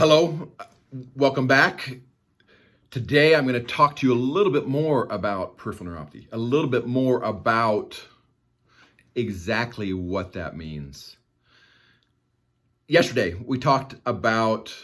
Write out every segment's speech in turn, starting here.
Hello, welcome back. Today I'm going to talk to you a little bit more about peripheral neuropathy, a little bit more about exactly what that means. Yesterday we talked about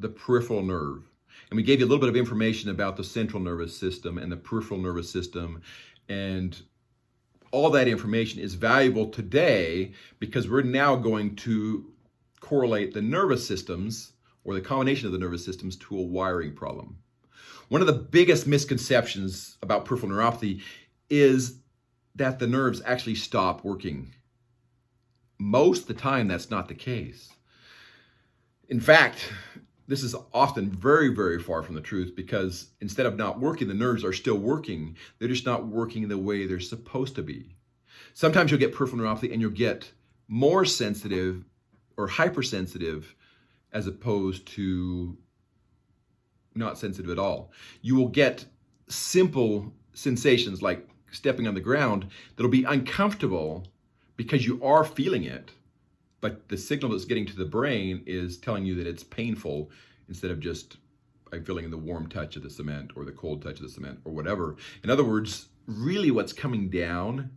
the peripheral nerve, and we gave you a little bit of information about the central nervous system and the peripheral nervous system, and all that information is valuable today because we're now going to correlate the nervous systems or the combination of the nervous systems to a wiring problem. One of the biggest misconceptions about peripheral neuropathy is that the nerves actually stop working. Most of the time, that's not the case. In fact, this is often very, very far from the truth because instead of not working, the nerves are still working. They're just not working the way they're supposed to be. Sometimes you'll get peripheral neuropathy and you'll get more sensitive or hypersensitive as opposed to not sensitive at all. You will get simple sensations like stepping on the ground that'll be uncomfortable because you are feeling it, but the signal that's getting to the brain is telling you that it's painful instead of just like feeling the warm touch of the cement or the cold touch of the cement or whatever. In other words, really what's coming down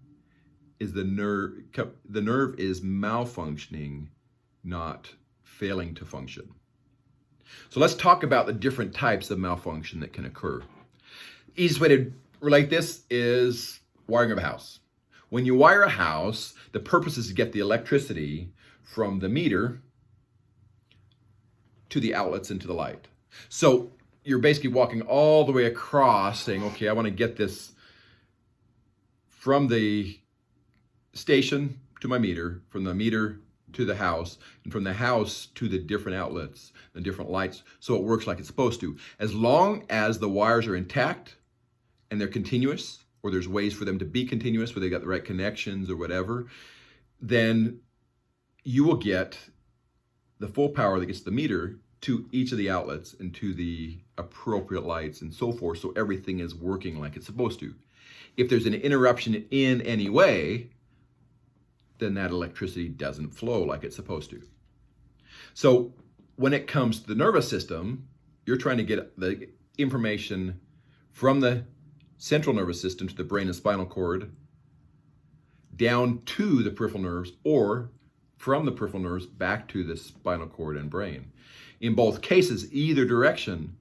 is the nerve. The nerve is malfunctioning, not failing to function. So let's talk about the different types of malfunction that can occur. Easiest way to relate this is wiring of a house. When you wire a house, the purpose is to get the electricity from the meter to the outlets and to the light. So you're basically walking all the way across saying, okay, I want to get this from the station to my meter, from the meter to the house, and from the house to the different outlets and different lights, so it works like it's supposed to. As long as the wires are intact and they're continuous, or there's ways for them to be continuous where they got the right connections or whatever, then you will get the full power that gets the meter to each of the outlets and to the appropriate lights and so forth, so everything is working like it's supposed to. If there's an interruption in any way, then that electricity doesn't flow like it's supposed to. So when it comes to the nervous system, you're trying to get the information from the central nervous system to the brain and spinal cord down to the peripheral nerves, or from the peripheral nerves back to the spinal cord and brain. In both cases, either direction,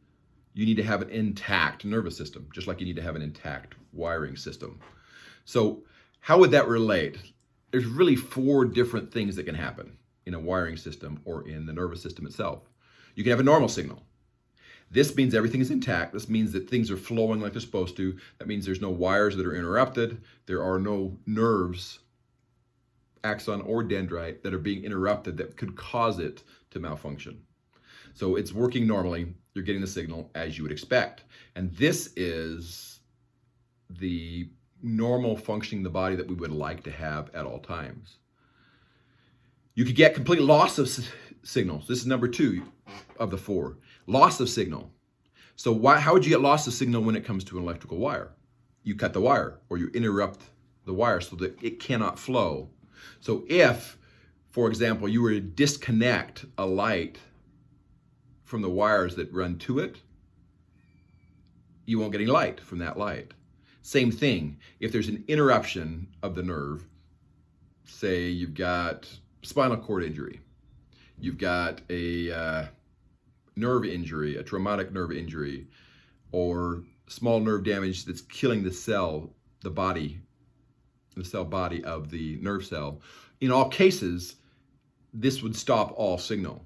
you need to have an intact nervous system, just like you need to have an intact wiring system. So how would that relate? There's really 4 different things that can happen in a wiring system or in the nervous system itself. You can have a normal signal. This means everything is intact. This means that things are flowing like they're supposed to. That means there's no wires that are interrupted. There are no nerves, axon or dendrite, that are being interrupted that could cause it to malfunction. So it's working normally. You're getting the signal as you would expect. And this is the normal functioning of the body that we would like to have at all times. You could get complete loss of signals. This is number 2 of the 4. Loss of signal. So how would you get loss of signal when it comes to an electrical wire? You cut the wire or you interrupt the wire so that it cannot flow. So if, for example, you were to disconnect a light from the wires that run to it, you won't get any light from that light. Same thing, if there's an interruption of the nerve, say you've got spinal cord injury, you've got a nerve injury, a traumatic nerve injury, or small nerve damage that's killing the cell, the cell body of the nerve cell. In all cases, this would stop all signal.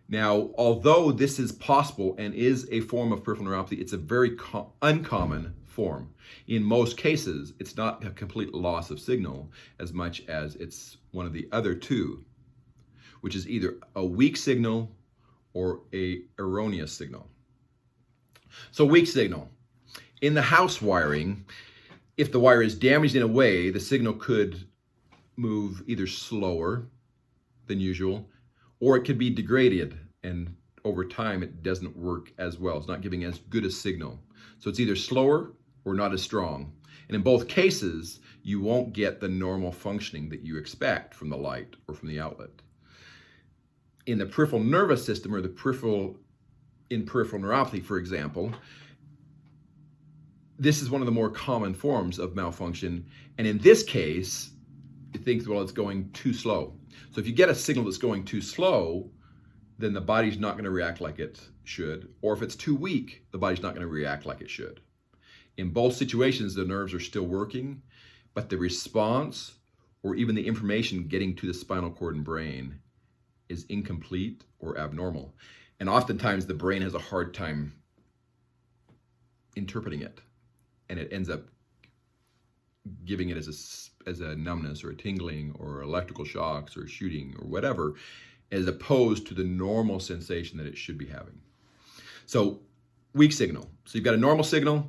Now, although this is possible and is a form of peripheral neuropathy, it's a very uncommon form. In most cases, it's not a complete loss of signal as much as it's one of the other 2, which is either a weak signal or a erroneous signal. So weak signal. In the house wiring, if the wire is damaged in a way, the signal could move either slower than usual, or it could be degraded, and over time it doesn't work as well. It's not giving as good a signal. So it's either slower or not as strong. And in both cases, you won't get the normal functioning that you expect from the light or from the outlet. in the peripheral nervous system, or in peripheral neuropathy, for example, this is one of the more common forms of malfunction. And in this case, you think, well, it's going too slow. So if you get a signal that's going too slow, then the body's not going to react like it should. Or if it's too weak, the body's not going to react like it should. In both situations, the nerves are still working, but the response or even the information getting to the spinal cord and brain is incomplete or abnormal. And oftentimes the brain has a hard time interpreting it, and it ends up giving it as a numbness or a tingling or electrical shocks or shooting or whatever, as opposed to the normal sensation that it should be having. So weak signal. So you've got a normal signal,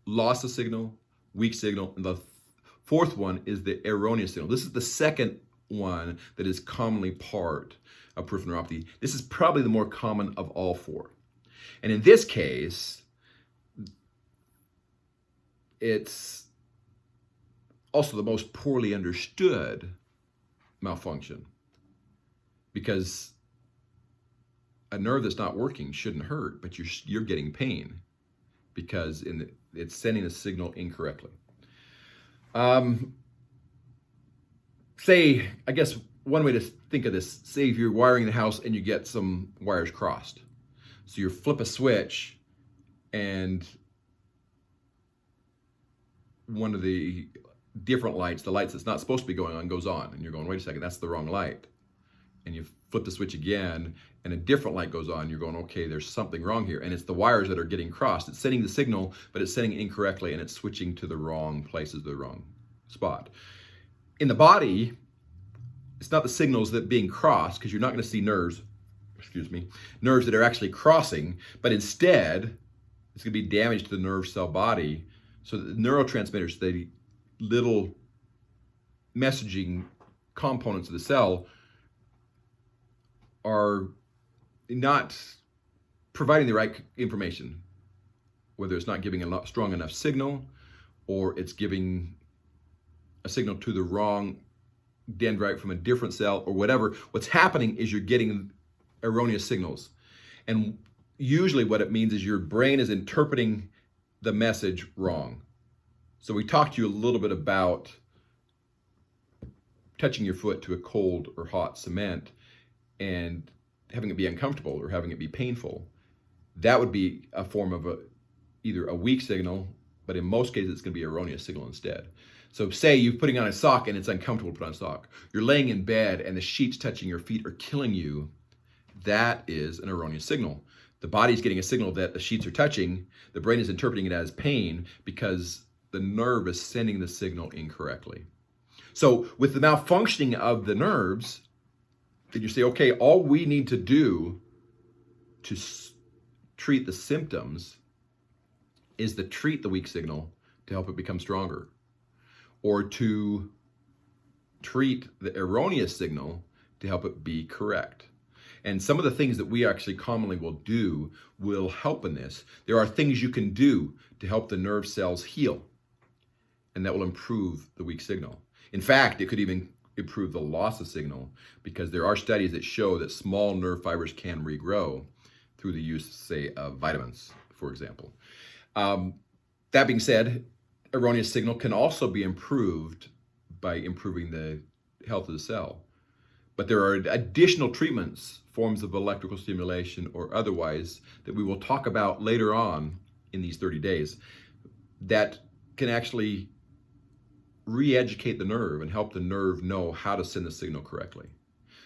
loss of signal, weak signal, and the fourth one is the erroneous signal. This is the second one that is commonly part of peripheral neuropathy. This is probably the more common of all four. And in this case, it's also the most poorly understood malfunction, because a nerve that's not working shouldn't hurt, but you're getting pain because it's sending a signal incorrectly. Say, I guess one way to think of this, say if you're wiring the house and you get some wires crossed. So you flip a switch and one of the different lights, the lights that's not supposed to be going on, goes on. And you're going, wait a second, that's the wrong light. And you flip the switch again and a different light goes on. You're going, okay, there's something wrong here. And it's the wires that are getting crossed. It's sending the signal, but it's sending it incorrectly, and it's switching to the wrong places, the wrong spot. In the body, it's not the signals that being crossed, because you're not going to see nerves that are actually crossing, but instead it's going to be damage to the nerve cell body. So the neurotransmitters, the little messaging components of the cell, are not providing the right information, whether it's not giving a strong enough signal, or it's giving a signal to the wrong dendrite from a different cell, or whatever. What's happening is you're getting erroneous signals. And usually what it means is your brain is interpreting the message wrong. So we talked to you a little bit about touching your foot to a cold or hot cement and having it be uncomfortable or having it be painful. That would be a form of either a weak signal, but in most cases it's going to be an erroneous signal instead. So say you're putting on a sock and it's uncomfortable to put on a sock. You're laying in bed and the sheets touching your feet are killing you. That is an erroneous signal. The body's getting a signal that the sheets are touching. The brain is interpreting it as pain because the nerve is sending the signal incorrectly. So with the malfunctioning of the nerves, then you say, okay, all we need to do to treat the symptoms is to treat the weak signal to help it become stronger, or to treat the erroneous signal to help it be correct. And some of the things that we actually commonly will do will help in this. There are things you can do to help the nerve cells heal, and that will improve the weak signal. In fact, it could even improve the loss of signal, because there are studies that show that small nerve fibers can regrow through the use, say, of vitamins, for example. That being said, erroneous signal can also be improved by improving the health of the cell. But there are additional treatments, forms of electrical stimulation or otherwise, that we will talk about later on in these 30 days that can actually re-educate the nerve and help the nerve know how to send the signal correctly.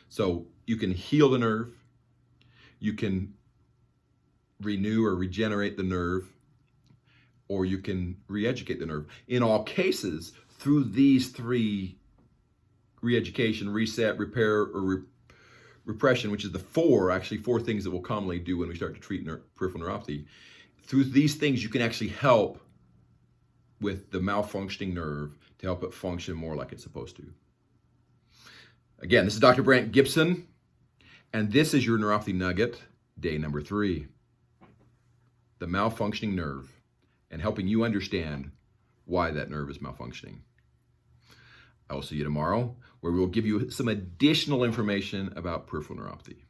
So you can heal the nerve, you can renew or regenerate the nerve, or you can re-educate the nerve. In all cases, through these three, re-education, reset, repair, or repression, which is the four things that we'll commonly do when we start to treat peripheral neuropathy, through these things you can actually help with the malfunctioning nerve to help it function more like it's supposed to. Again, this is Dr. Brandt Gibson, and this is your Neuropathy Nugget, day number 3. The malfunctioning nerve, and helping you understand why that nerve is malfunctioning. I will see you tomorrow where we'll give you some additional information about peripheral neuropathy.